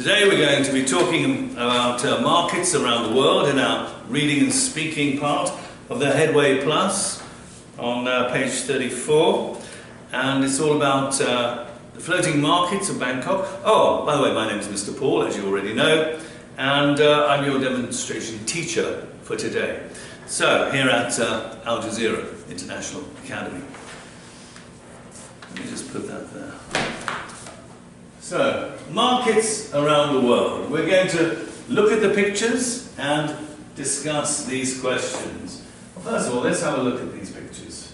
Today we're going to be talking about markets around the world in our reading and speaking part of the Headway Plus on page 34, and it's all about the floating markets of Bangkok. Oh, by the way, my name is Mr. Paul, as you already know, and I'm your demonstration teacher for today. So, here at Al Jazeera International Academy. Let me just put that there. So, markets around the world. We're going to look at the pictures and discuss these questions. Well, first of all, let's have a look at these pictures.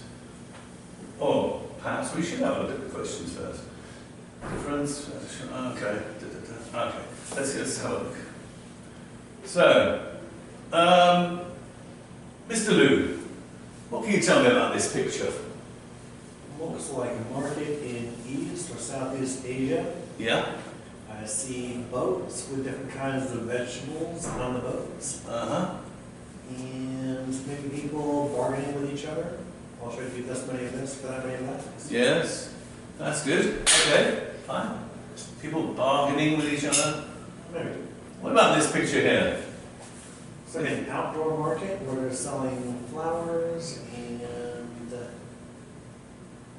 Or perhaps we should have a look at the questions first. Difference? Okay. Okay. Let's just have a look. So, Mr. Liu, what can you tell me about this picture? Looks like a market in East or Southeast Asia. Yeah. I see boats with different kinds of vegetables on the boats. And maybe people bargaining with each other. I'll show you this many of this for that many of that. Yes. That's good. Okay. Fine. People bargaining with each other. Maybe. What about this picture here? It's like an outdoor market where they're selling flowers and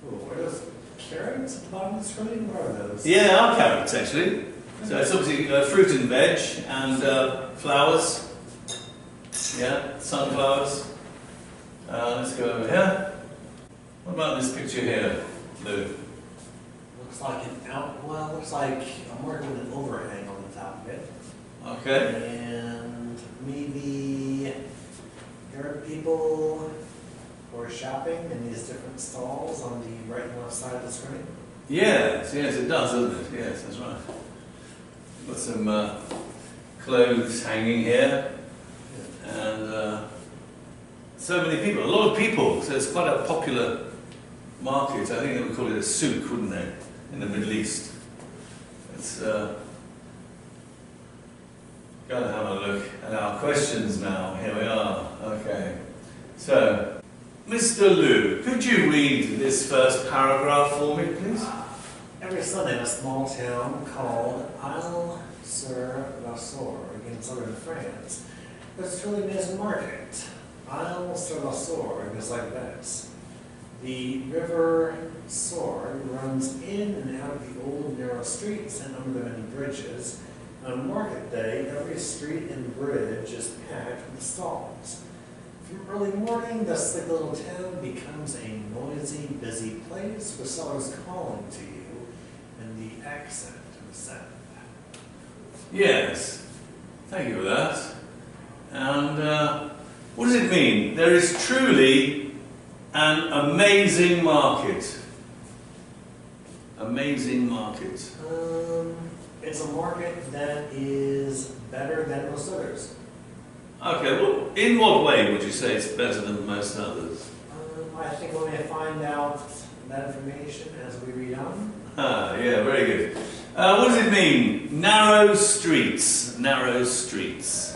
what are those? Carrots at the bottom of the screen? What are those? Yeah, are carrots actually. So it's obviously fruit and veg and flowers. Yeah, sunflowers. Let's go over here. What about this picture here, Lou? Looks like looks like a market with an overhang on the top of it. Okay. And maybe Arab people who are shopping in these different stalls on the right and left side of the screen. Yes, yes, it does, doesn't it? Yes, that's right. Got some clothes hanging here, and so many people, a lot of people. So it's quite a popular market. I think they would call it a souk, wouldn't they, in the Middle East? Let's go and have a look at our questions now. Here we are. Okay. So, Mr. Liu, could you read this first paragraph for me, please? Every Sunday in a small town called Isle-sur-la-Sorgue in southern France, there's a truly amazing market. Isle-sur-la-Sorgue is like this. The river Sorgue runs in and out of the old narrow streets and under the many bridges. On market day, every street and bridge is packed with stalls. From early morning, the sleepy little town becomes a noisy, busy place with sellers calling to you in the accent of the South. Yes, thank you for that. And what does it mean? There is truly an amazing market. Amazing market. It's a market that is better than most others. Okay, well, in what way would you say it's better than most others? I think we're going to find out that information as we read on. Yeah, very good. What does it mean? Narrow streets. Narrow streets.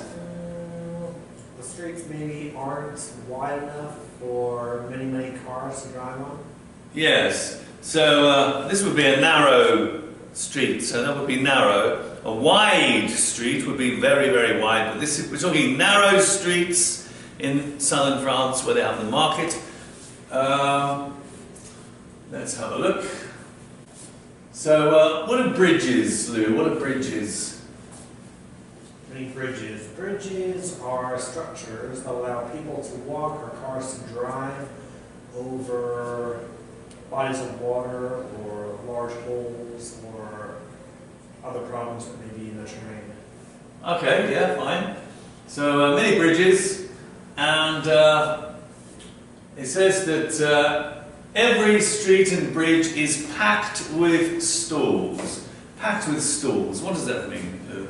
The streets maybe aren't wide enough for many, many cars to drive on. Yes. So this would be a narrow street. So that would be narrow. A wide street would be very, very wide. But we're talking narrow streets in southern France where they have the market. Let's have a look. So, what are bridges, Lou? What are bridges? Many bridges. Bridges are structures that allow people to walk or cars to drive over bodies of water or large holes or other problems that may be in the terrain. Okay, yeah, fine. So, many bridges, and it says that every street and bridge is packed with stalls. Packed with stalls. What does that mean, Lou?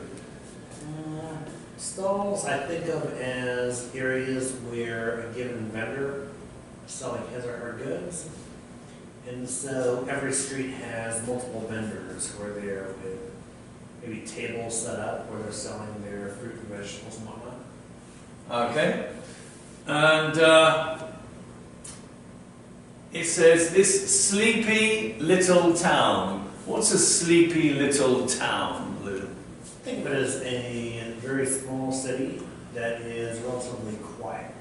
Stalls I think of as areas where a given vendor is selling his or her goods. And so every street has multiple vendors who are there with maybe tables set up where they're selling their fruit and vegetables and whatnot. Okay. And it says this sleepy little town. What's a sleepy little town, Lou? Think of it as a very small city that is relatively quiet.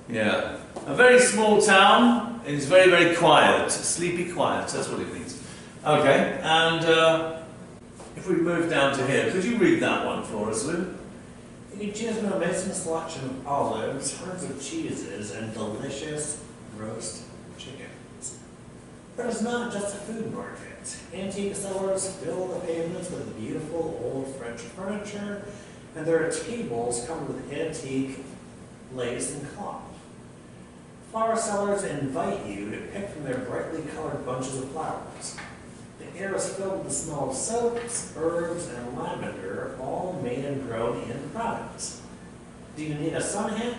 Yeah. A very small town is very, very quiet. Sleepy quiet, that's what it means. Okay, and if we move down to here, could you read that one for us, Lou? You can choose an amazing selection of olives, herds of cheeses, and delicious roast chickens. But it's not just a food market. Antique sellers fill the pavements with beautiful old French furniture, and there are tables covered with antique lace and cloth. Flower sellers invite you to pick from their brightly colored bunches of flowers. The air is filled with the smell of soaps, herbs, and lavender, all made and grown in Provence. Do you need a sun hat?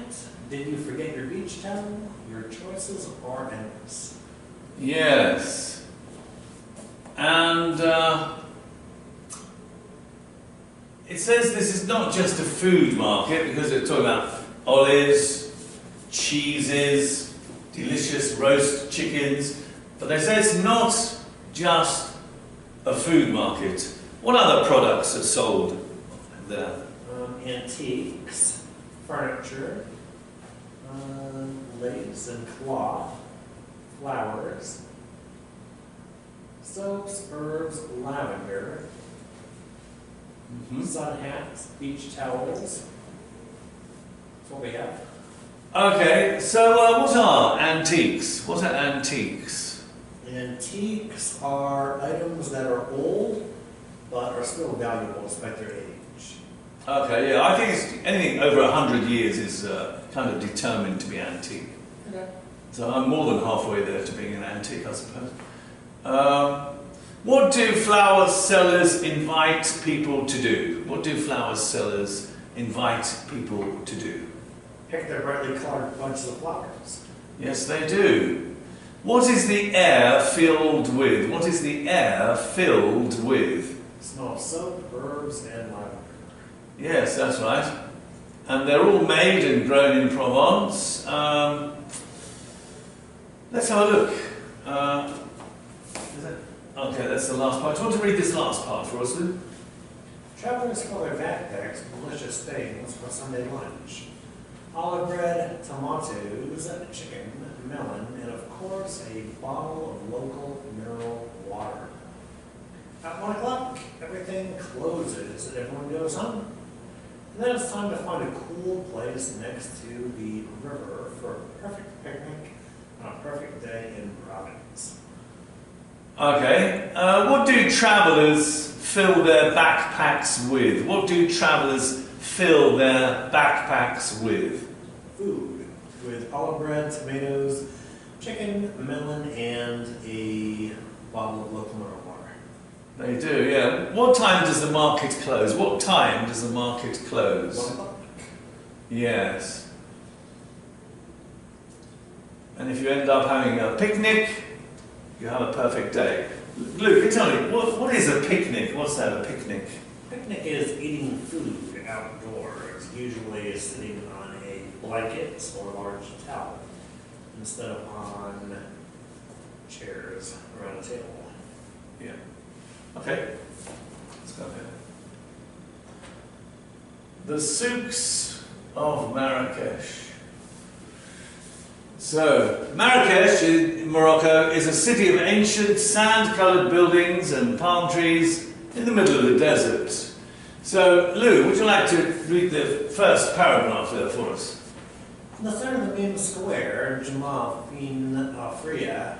Did you forget your beach towel? Your choices are endless. Yes. And it says this is not just a food market, because they're talking about olives, cheeses, delicious roast chickens, but they say it's not just a food market. What other products are sold there? Antiques, furniture, lace and cloth, flowers, soaps, herbs, lavender, sun hats, beach towels. That's what we have. Okay, so what are antiques? What are antiques? Antiques are items that are old, but are still valuable despite their age. Okay, yeah, I think it's anything over 100 years is kind of determined to be antique. Okay. So I'm more than halfway there to being an antique, I suppose. What do flower sellers invite people to do? What do flower sellers invite people to do? Pick their brightly colored bunches of flowers. Yes, they do. What is the air filled with? What is the air filled with? Smell of soap, herbs, and lavender. Yes, that's right. And they're all made and grown in Provence. Let's have a look. Okay, that's the last part. Do you want to read this last part for us, Lou? Travelers fill their backpacks with delicious things for Sunday lunch. Olive bread, tomatoes, chicken, melon, and of course a bottle of local mineral water. At 1 o'clock, everything closes and everyone goes home. And then it's time to find a cool place next to the river for a perfect picnic on a perfect day in Provence. Okay, what do travellers fill their backpacks with? What do travellers fill their backpacks with? Food, with olive bread, tomatoes, chicken, melon, and a bottle of local mineral water. They do, yeah. What time does the market close? What time does the market close? 1 o'clock. Yes. And if you end up having a picnic, you have a perfect day. Luke, tell me, what is a picnic? What's that, a picnic? Picnic is eating food outdoors, usually sitting on a blanket or a large towel, instead of on chairs around a table. Yeah. Okay. Let's go there. The souks of Marrakesh. So, Marrakesh in Morocco is a city of ancient sand-coloured buildings and palm trees in the middle of the desert. So, Lou, would you like to read the first paragraph there for us? In the center of the main square, Jamal Fin Afria,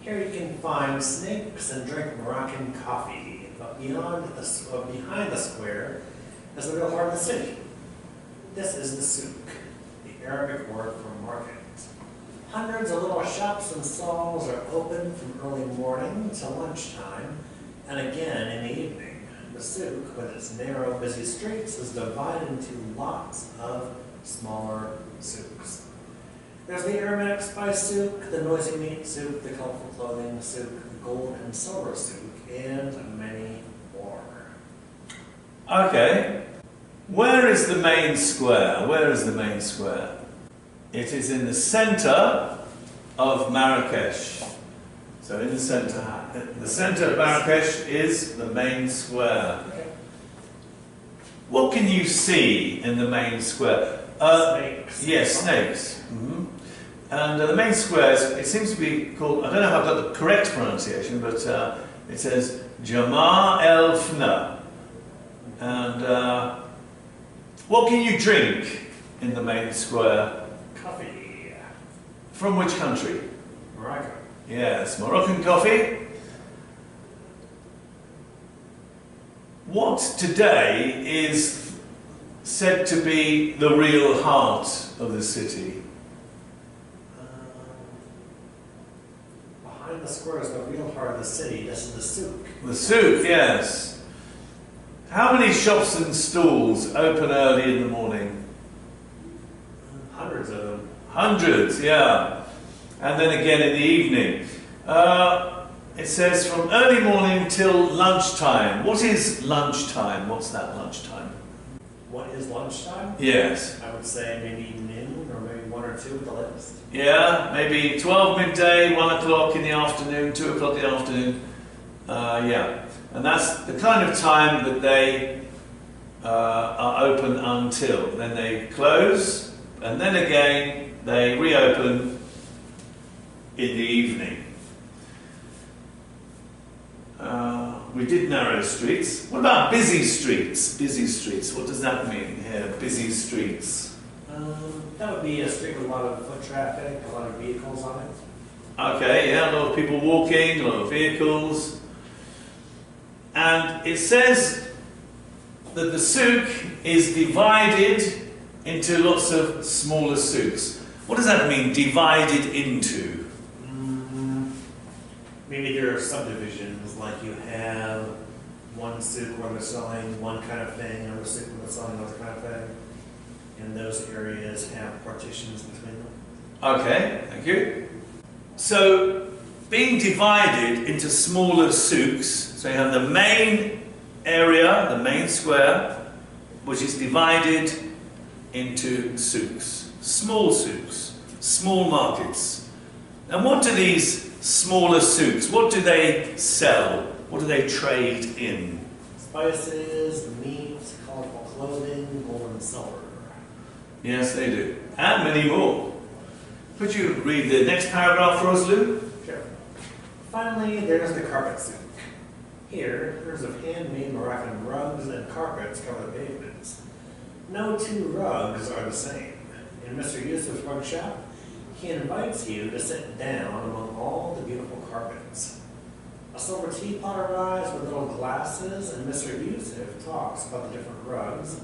here you can find snakes and drink Moroccan coffee. But behind the square is the real heart of the city. This is the souk, the Arabic word for market. Hundreds of little shops and stalls are open from early morning to lunchtime, and again in the evening. The souk, with its narrow, busy streets, is divided into lots of smaller souks. There's the aromatic spice souk, the noisy meat souk, the colorful clothing souk, the gold and silver souk, and many more. Okay. Where is the main square? Where is the main square? It is in the centre of Marrakesh. So in the centre of Marrakesh is the main square. Okay. What can you see in the main square? Snakes. Yes, snakes. And the main square, it seems to be called, I don't know if I've got the correct pronunciation, but it says Jamar El Fna. And what can you drink in the main square? Coffee. From which country? Morocco. Yes, Moroccan coffee. What today is said to be the real heart of the city? Behind the square is the real heart of the city. This is the souk. The souk, yes. How many shops and stalls open early in the morning? Hundreds of them. Hundreds, yeah. And then again in the evening. It says from early morning till lunchtime. What is lunchtime? What's that lunchtime? What is lunchtime? Yes. I would say maybe noon or maybe 1 or 2 at the latest. Yeah, maybe 12 midday, 1 o'clock in the afternoon, 2 o'clock in the afternoon. Yeah. And that's the kind of time that they are open until. Then they close, and then again they reopen in the evening. We did narrow streets. What about busy streets? Busy streets, what does that mean here, busy streets? That would be a street with a lot of foot traffic, a lot of vehicles on it. Okay, yeah, a lot of people walking, a lot of vehicles. And it says that the souk is divided into lots of smaller souks. What does that mean, divided into? Maybe there are subdivisions, like you have one souk where they're selling one kind of thing, another souk where they're selling another kind of thing. And those areas have partitions between them. Okay, thank you. So, being divided into smaller souks, so you have the main area, the main square, which is divided into souks, small markets. And what do these smaller souks, what do they sell? What do they trade in? Spices, meat, colorful clothing, gold and silver. Yes, they do. And many more. Could you read the next paragraph for us, Lou? Sure. Finally, there's the carpet souk. Here, hundreds of handmade Moroccan rugs and carpets cover the pavements. No 2 rugs are the same. In Mr. Yusuf's rug shop, he invites you to sit down among all the beautiful carpets. A silver teapot arrives with little glasses, and Mr. Yusuf talks about the different rugs,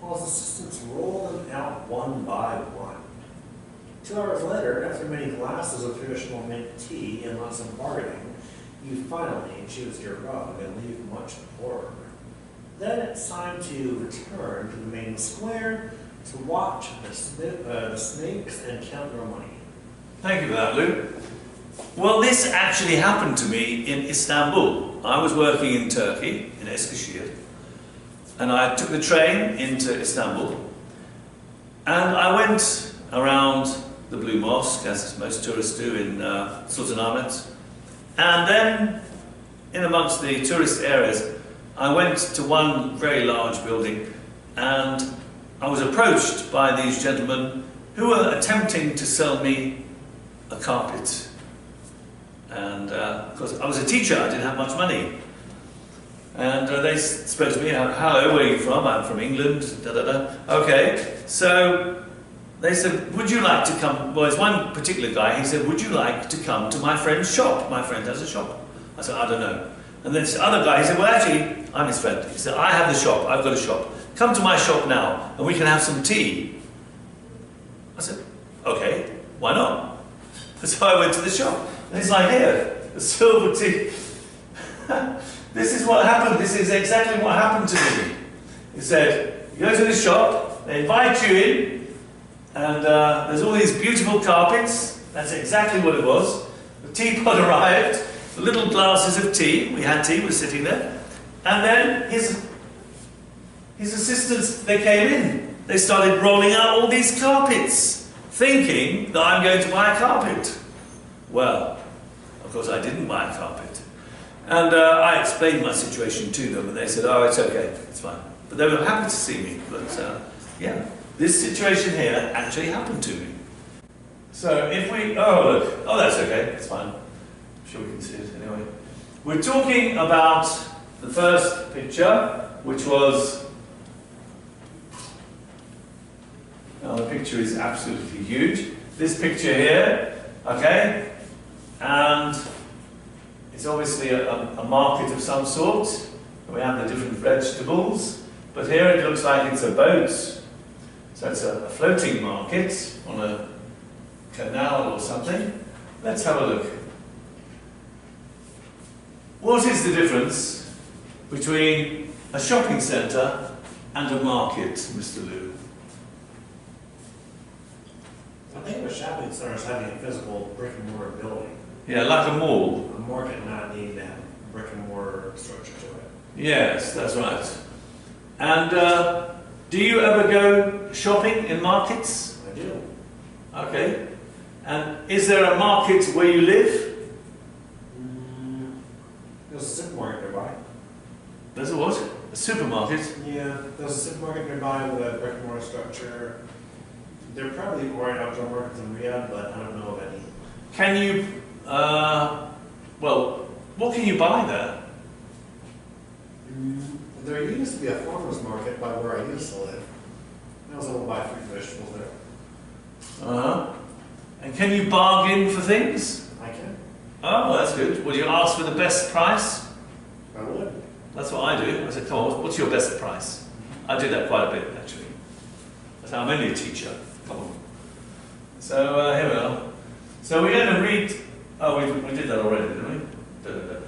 while his assistants roll them out one by one. 2 hours later, after many glasses of traditional mint tea and lots of bargaining, you finally choose your rug and leave much poorer. Then it's time to return to the main square to watch the snakes and count your money. Thank you for that, Lou. Well, this actually happened to me in Istanbul. I was working in Turkey, in Eskişehir, and I took the train into Istanbul, and I went around the Blue Mosque, as most tourists do in Sultanahmet, and then in amongst the tourist areas, I went to one very large building, and I was approached by these gentlemen who were attempting to sell me a carpet. And because I was a teacher, I didn't have much money. And they spoke to me, hello, where are you from? I'm from England, da-da-da. Okay, so they said, would you like to come? Well, there's one particular guy, he said, would you like to come to my friend's shop? My friend has a shop. I said, I don't know. And then this other guy, he said, well, actually, I'm his friend. He said, I have the shop, I've got a shop. Come to my shop now, and we can have some tea. I said, okay, why not? So I went to the shop, and it's like, here, a silver tea. This is what happened, this is exactly what happened to me. He said, you go to the shop, they invite you in, and there's all these beautiful carpets. That's exactly what it was. The teapot arrived, the little glasses of tea, we had tea, we were sitting there, and then his assistants, they came in. They started rolling out all these carpets, thinking that I'm going to buy a carpet. Well, of course I didn't buy a carpet. And I explained my situation to them, and they said, oh, it's okay, it's fine. they were happy to see me. But yeah, this situation here actually happened to me. So if we, oh look, oh that's okay, it's fine. I'm sure we can see it anyway. We're talking about the first picture, which was, oh, the picture is absolutely huge. This picture here, okay, and it's obviously a market of some sort. We have the different vegetables, but here it looks like it's a boat. So it's a floating market on a canal or something. Let's have a look. What is the difference between a shopping centre and a market, Mr. Liu? I think a shopping center is having a physical brick and mortar building. Yeah, like a mall. A market not needing to have brick and mortar structure to it. Yes, that's right. And do you ever go shopping in markets? I do. Okay. And is there a market where you live? There's a supermarket nearby. There's a what? A supermarket? Yeah, there's a supermarket nearby with a brick and mortar structure. There probably are outdoor markets in Riyadh, but I don't know of any. Can you, well, what can you buy there? There used to be a farmer's market by where I used to live. I was able to buy fruit and vegetables there. Uh-huh. And can you bargain for things? I can. Oh, well, that's good. Would you ask for the best price? I would. That's what I do. I said, come on, what's your best price? I do that quite a bit, actually. That's how I'm only a teacher. Come on. So, here we are. So we're going to read... Oh, we did that already, didn't we?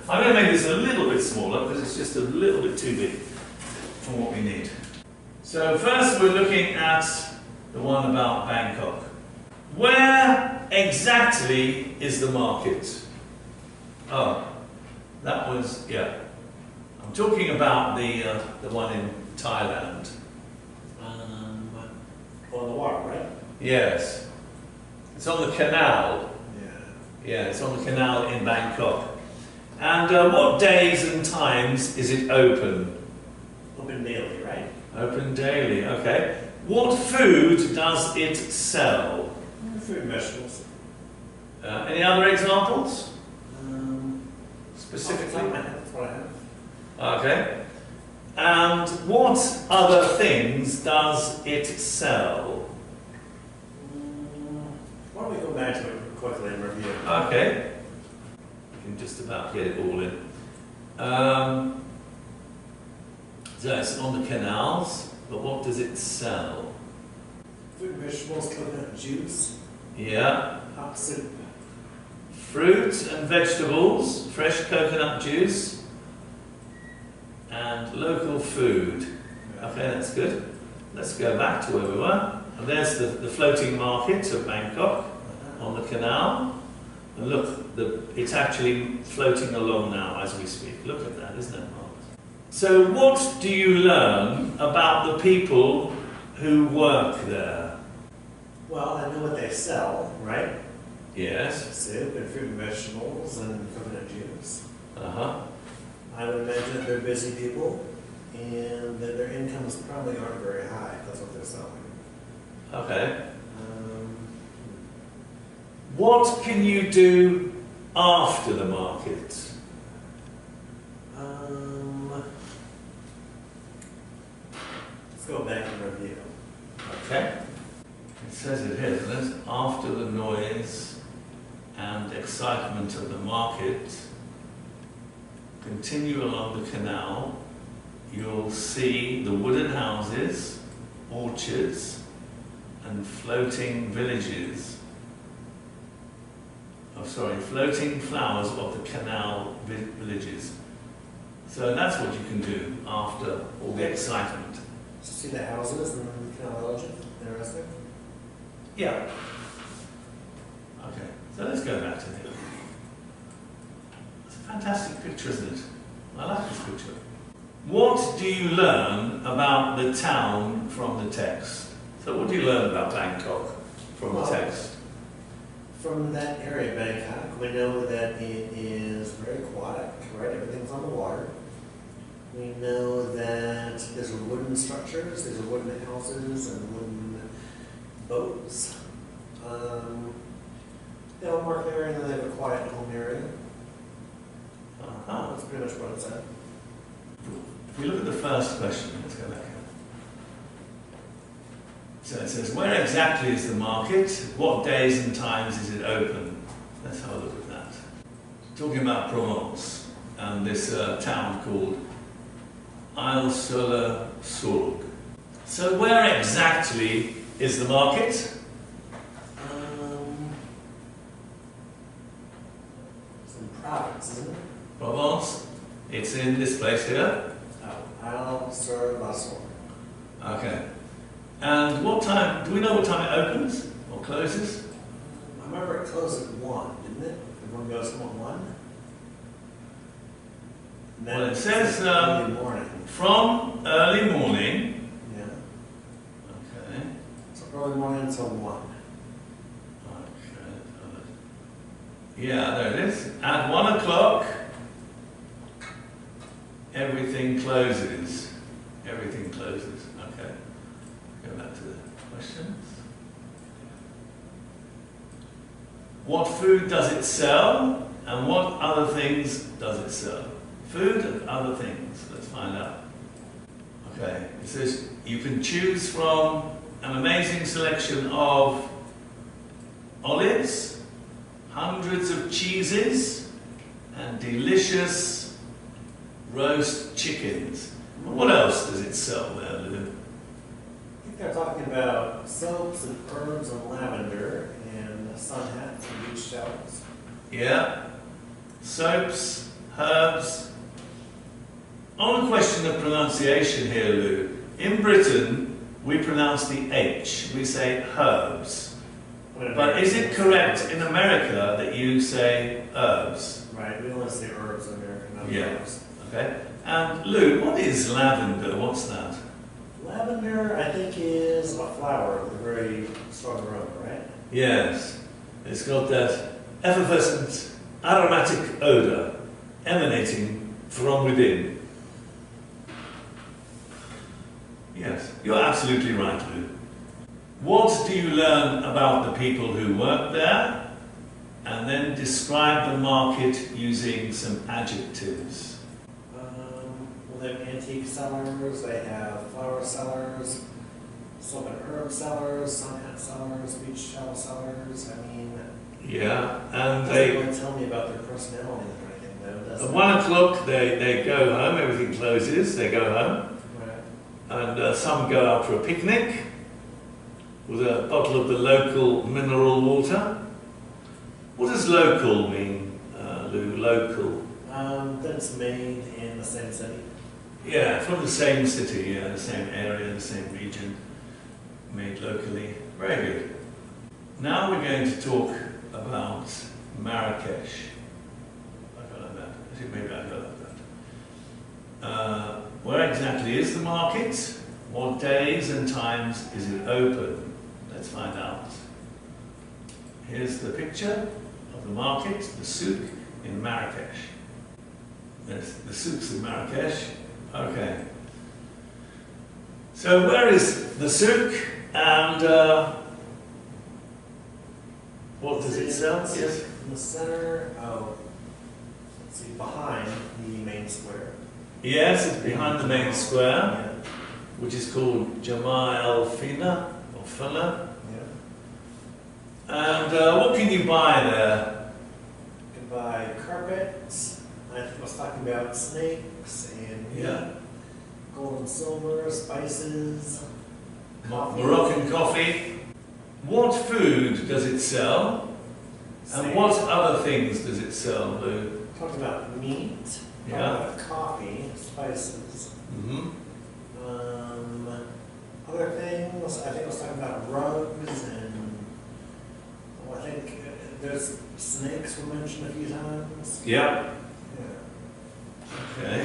I'm going to make this a little bit smaller because it's just a little bit too big for what we need. So first we're looking at the one about Bangkok. Where exactly is the market? Oh, that was, yeah. I'm talking about the one in Thailand. On the water, right? Yes. It's on the canal. Yeah. Yeah, it's on the canal in Bangkok. And what days and times is it open? Open daily, right? Open daily, okay. What food does it sell? Fruit and vegetables. Any other examples? Specifically? That's what I have. Okay. And what other things does it sell? Why don't we go back to it quickly and review? Okay. You can just about get it all in. So it's on the canals, but what does it sell? Fruit and vegetables, coconut juice, Yeah. hot soup. Fruit and vegetables, fresh coconut juice, and local food. Okay, that's good. Let's go back to where we were. And there's the floating market of Bangkok on the canal. And look, it's actually floating along now as we speak. Look at that, isn't it, Mark? So what do you learn about the people who work there? Well, I know what they sell, right? Yes. Soup and fruit and vegetables and coconut juice. Uh-huh. I would imagine that they're busy people and that their incomes probably aren't very high. That's what they're selling. Okay. What can you do after the market? Let's go back and review. Okay. It says it here, doesn't it? After the noise and excitement of the market, continue along the canal, you'll see the wooden houses, orchards, and floating villages. Oh, sorry, floating flowers of the canal villages. So that's what you can do after all the excitement. See the houses and the canal village? Interesting. Yeah. Okay, so let's go back to here. It's a fantastic picture, isn't it? I like this picture. What do you learn about the town from the text? So what do you learn about Bangkok from the text? From that area, Bangkok, we know that it is very aquatic, right? Everything's on the water. We know that there's wooden structures, there's wooden houses and wooden boats. They have a market area and then they have a quiet home area. That's pretty much what it said. If we look at the first question, let's go back here. So it says, where exactly is the market? What days and times is it open? Let's have a look at that. Talking about Provence and this town called Isle-sur-le-Sourg. So where exactly is the market? It's in Provence, isn't it? Provence. It's in this place here. Oh, Isle-sur-le-Sourg. Okay. And what time, do we know what time it opens or closes? I remember it closed at 1, didn't it? Everyone goes home at 1? Well, it says early morning. From early morning. Yeah. Okay. So early morning until 1. Okay. Yeah, there it is. At 1 o'clock, everything closes. Everything closes. Okay. Go back to the questions. What food does it sell, and what other things does it sell? Food and other things. Let's find out. Okay, it says you can choose from an amazing selection of olives, hundreds of cheeses, and delicious roast chickens. What else does it sell there, Lou? I think they're talking about soaps and herbs and lavender and sun hats and beach towels. Yeah, soaps, herbs. On a question of pronunciation here, Lou, in Britain we pronounce the H, we say herbs. But is it correct in America that you say herbs? Right, we only say herbs in America, not herbs. Okay. And Lou, what is lavender? What's that? Lavender, I think, is a flower with a very strong aroma, right? Yes. It's got that effervescent aromatic odour emanating from within. Yes, you're absolutely right, Lou. What do you learn about the people who work there? And then describe the market using some adjectives. Well, they have antique sellers, they have flower sellers, soap and herb sellers, sun hat sellers, beach towel sellers. I mean, yeah, and they don't really tell me about their personality or anything, though, does at it? 1 o'clock they go home, everything closes, they go home. Right. And some go out for a picnic with a bottle of the local mineral water. What does local mean, Lou? Local? That it's made in the same city. Yeah, from the same city, yeah, the same area, the same region, made locally. Very good. Now we're going to talk about Marrakesh. I go like that. I think maybe I go like that. Where exactly is the market? What days and times is it open? Let's find out. Here's the picture of the market, the souk in Marrakesh. There's the souks in Marrakesh. Okay. So where is the souk and what does it sell? Yes. In the center, let's see, behind the main square. Yes, it's behind the main square, Yeah. which is called Jama el-Fina, or Fala. Yeah. And what can you buy there? You can buy carpets. I think I was talking about snakes and Yeah. gold and silver, spices, coffee. Moroccan coffee. What food does it sell? And what other things does it sell, Lou? Talking about meat. Yeah. Talking about coffee, spices. Mm-hmm. Other things, I think I was talking about rugs and I think there's snakes were mentioned a few times. Yeah. Yeah. Okay.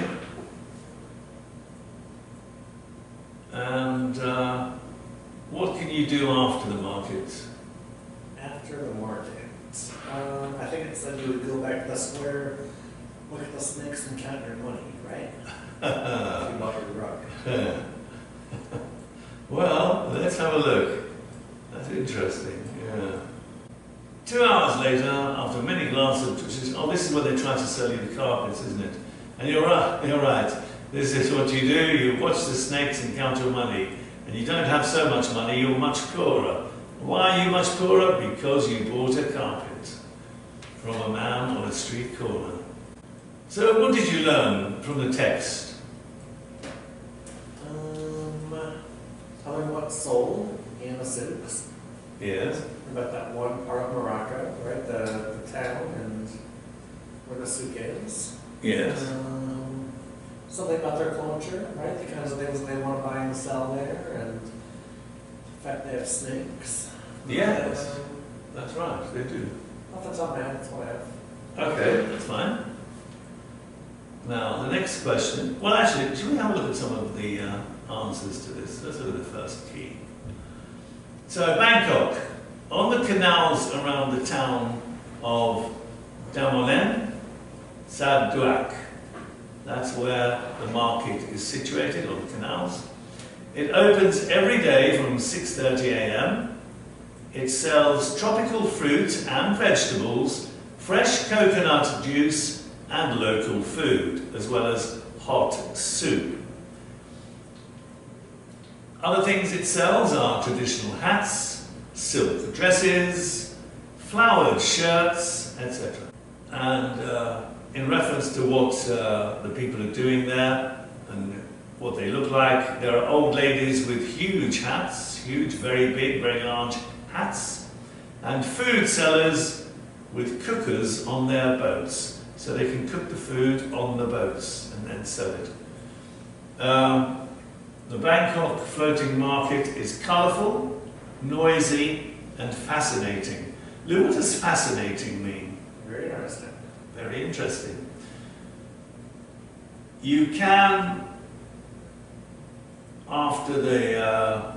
And what can you do after the market? After the market, I think it said you would go back to the square, look at the snakes and count your money, right? You bought your rug. Well, let's have a look. That's interesting, yeah. 2 hours later, after many glasses, oh, this is where they try to sell you the carpets, isn't it? And you're right. This is what you do, you watch the snakes and count your money. And you don't have so much money, you're much poorer. Why are you much poorer? Because you bought a carpet from a man on a street corner. So what did you learn from the text? Telling what's sold in the souks. Yes. About that one part of Morocco, right? The town and where the souk is. Yes. Something about their culture, right? The kinds of things they want to buy and sell there, and in fact they have snakes. Yes. That's right, they do. Off the top of my head, that's what I have. Okay, that's fine. Now, the next question. Well, actually, should we have a look at some of the answers to this? Let's look at the first key. So, Bangkok. On the canals around the town of Damolen, Sad Duak. That's where the market is situated, on the canals. It opens every day from 6:30 a.m. It sells tropical fruit and vegetables, fresh coconut juice and local food, as well as hot soup. Other things it sells are traditional hats, silk dresses, flowered shirts, etc. And in reference to what the people are doing there and what they look like, there are old ladies with huge hats, huge, very big, very large hats, and food sellers with cookers on their boats, so they can cook the food on the boats and then sell it. The Bangkok floating market is colourful, noisy, and fascinating. Lou, what does fascinating mean? Very interesting. Very interesting. You can, after the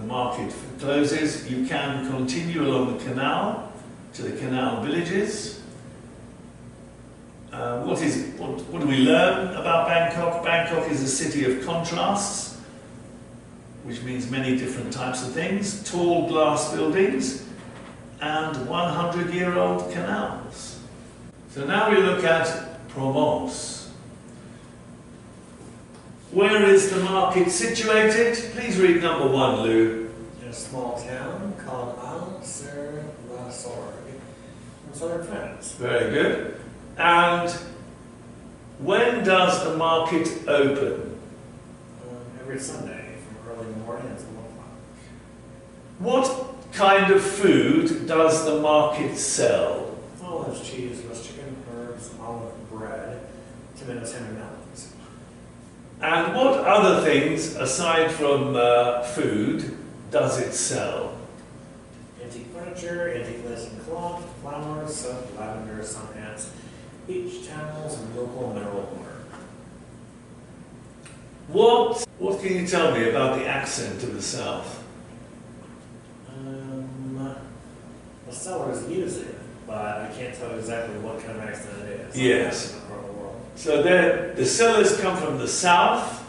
market closes, you can continue along the canal to the canal villages. What do we learn about Bangkok? Bangkok is a city of contrasts, which means many different types of things. Tall glass buildings and 100-year-old canals. So now we look at Provence. Where is the market situated? Please read number 1, Lou. In a small town called Al-Sur-la-Sorgue in southern France. Very good. And when does the market open? Every Sunday from early morning until 1 o'clock. What kind of food does the market sell? Olives, cheese, roast chicken, herbs, olive bread, tomatoes, ham, and melons. And what other things, aside from food, does it sell? Antique furniture, antique lace and cloth, flowers, soap, lavender, sun hats, beach towels, and local mineral water. What can you tell me about the accent of the South? The sellers use it, but I can't tell exactly what kind of accent it is. Yes. In the part of the world. So the sellers come from the south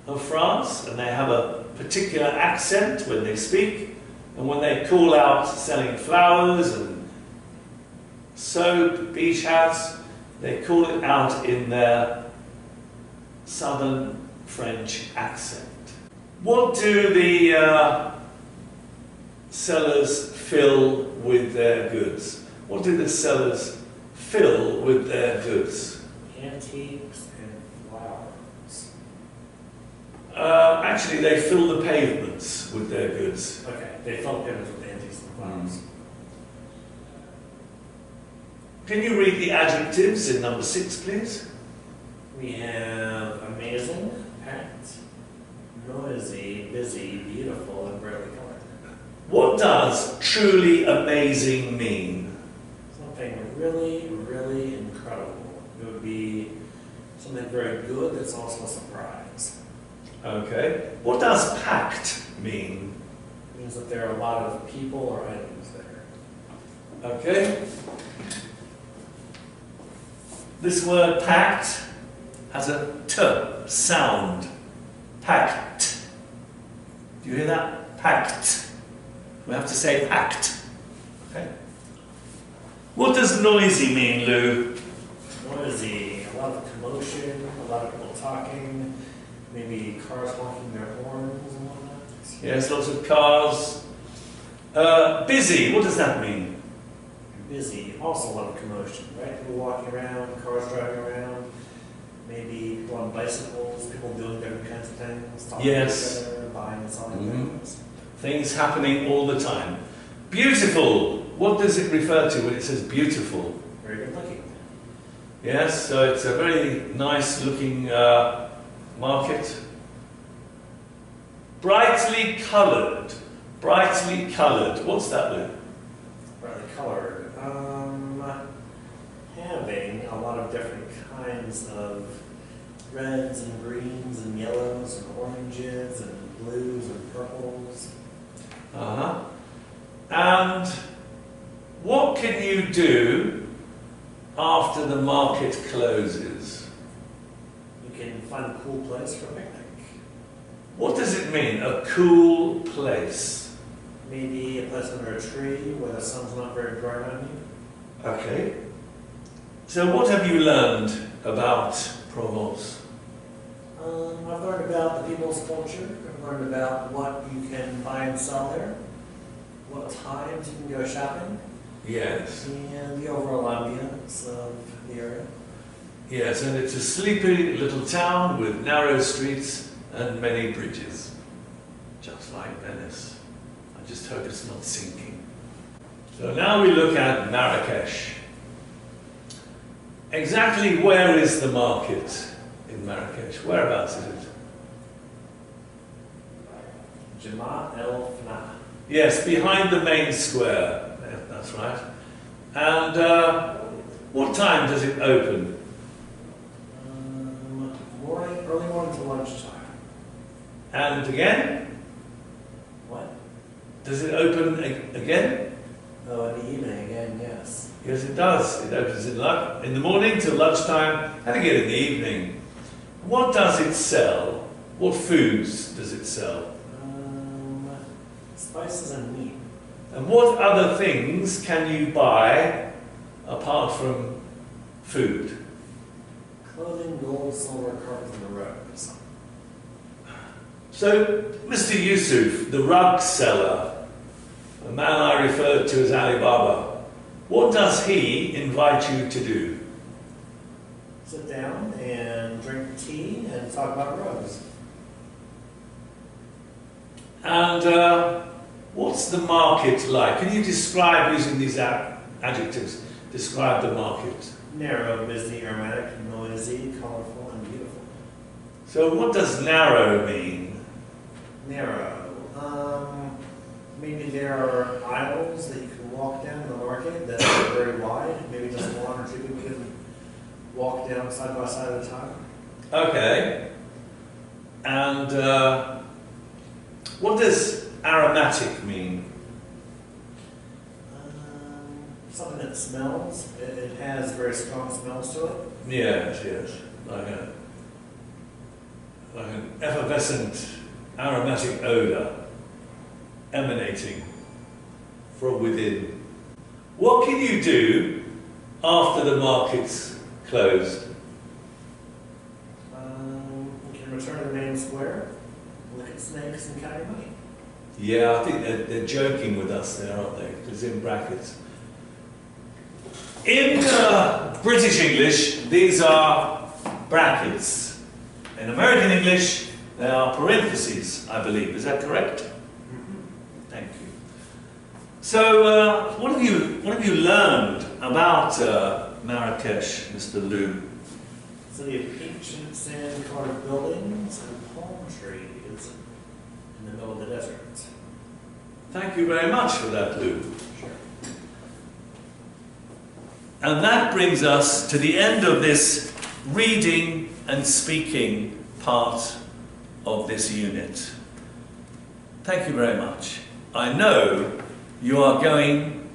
of France, and they have a particular accent when they speak, and when they call out selling flowers and soap, beach hats, they call it out in their southern French accent. What do the sellers fill with their goods? What do the sellers fill with their goods? Antiques and flowers. Actually, they fill the pavements with their goods. Okay, they fill pavements with antiques and flowers. Can you read the adjectives in number 6, please? We have amazing, packed, noisy, busy, beautiful, and brightly colored. What does truly amazing mean? Something really, really incredible. It would be something very good that's also a surprise. Okay. What does packed mean? It means that there are a lot of people or items there. Okay. This word packed has a T sound. Packed. Do you hear that? Packed. We have to say packed. Okay. What does noisy mean, Lou? Noisy. A lot of commotion, a lot of people talking, maybe cars honking their horns and whatnot. Yes, lots of cars. Busy. What does that mean? Busy. Also a lot of commotion, right? People walking around, cars driving around, maybe people on bicycles, people doing different kinds of things, talking Yes. to each other, buying and selling things. Things happening all the time. Beautiful. What does it refer to when it says beautiful? Very good looking. Yes, so it's a very nice looking market. Brightly coloured. Brightly coloured. What's that, Lou? Brightly colored. Having a lot of different kinds of reds and greens and yellows and oranges and blues and purples. Uh-huh. And what can you do after the market closes? You can find a cool place for a picnic. What does it mean, a cool place? Maybe a place under a tree where the sun's not very bright on you. Okay. So what have you learned about Provence? I've learned about the people's culture. I've learned about what you can buy and sell there, what times you can go shopping, Yes. and the overall ambience of the area. Yes, and it's a sleepy little town with narrow streets and many bridges. Just like Venice. I just hope it's not sinking. So now we look at Marrakesh. Exactly where is the market in Marrakesh? Whereabouts is it? Jamaat el Fna. Yes, behind the main square. Yeah, that's right. And what time does it open? Early morning to lunchtime. And again? What? Does it open again? Oh, in the evening again, yes. Yes, it does. It opens in the morning till lunchtime and again in the evening. What does it sell? What foods does it sell? Spices and meat. And what other things can you buy apart from food? Clothing, gold, silver, carpets, and the rugs. So, Mr. Yusuf, the rug seller, the man I referred to as Alibaba, what does he invite you to do? Sit down and drink tea and talk about rugs. And what's the market like? Can you describe, using these adjectives, describe the market? Narrow, busy, aromatic, noisy, colorful, and beautiful. So what does narrow mean? Narrow. Maybe there are aisles that you can walk down in the market that are very wide. Maybe just one or two people can walk down side by side at a time. Okay. And what does aromatic mean? Something that smells. It has very strong smells to it. Yes, yes. Like an effervescent aromatic odour emanating from within. What can you do after the market's closed? You can return to the main square, look at snakes and count your money. Yeah, I think they're joking with us there, aren't they? Because in brackets. In British English, these are brackets. In American English, they are parentheses, I believe. Is that correct? Mm-hmm. Thank you. So, what have you learned about Marrakesh, Mr. Liu? City of ancient sand-carved buildings and palm trees in the middle of the desert. Thank you very much for that, Lou. Sure. And that brings us to the end of this reading and speaking part of this unit. Thank you very much. I know you are going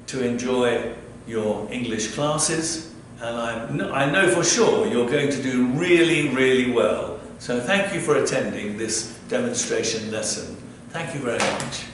to enjoy your English classes and I know for sure you're going to do really, really well. So thank you for attending this demonstration lesson. Thank you very much.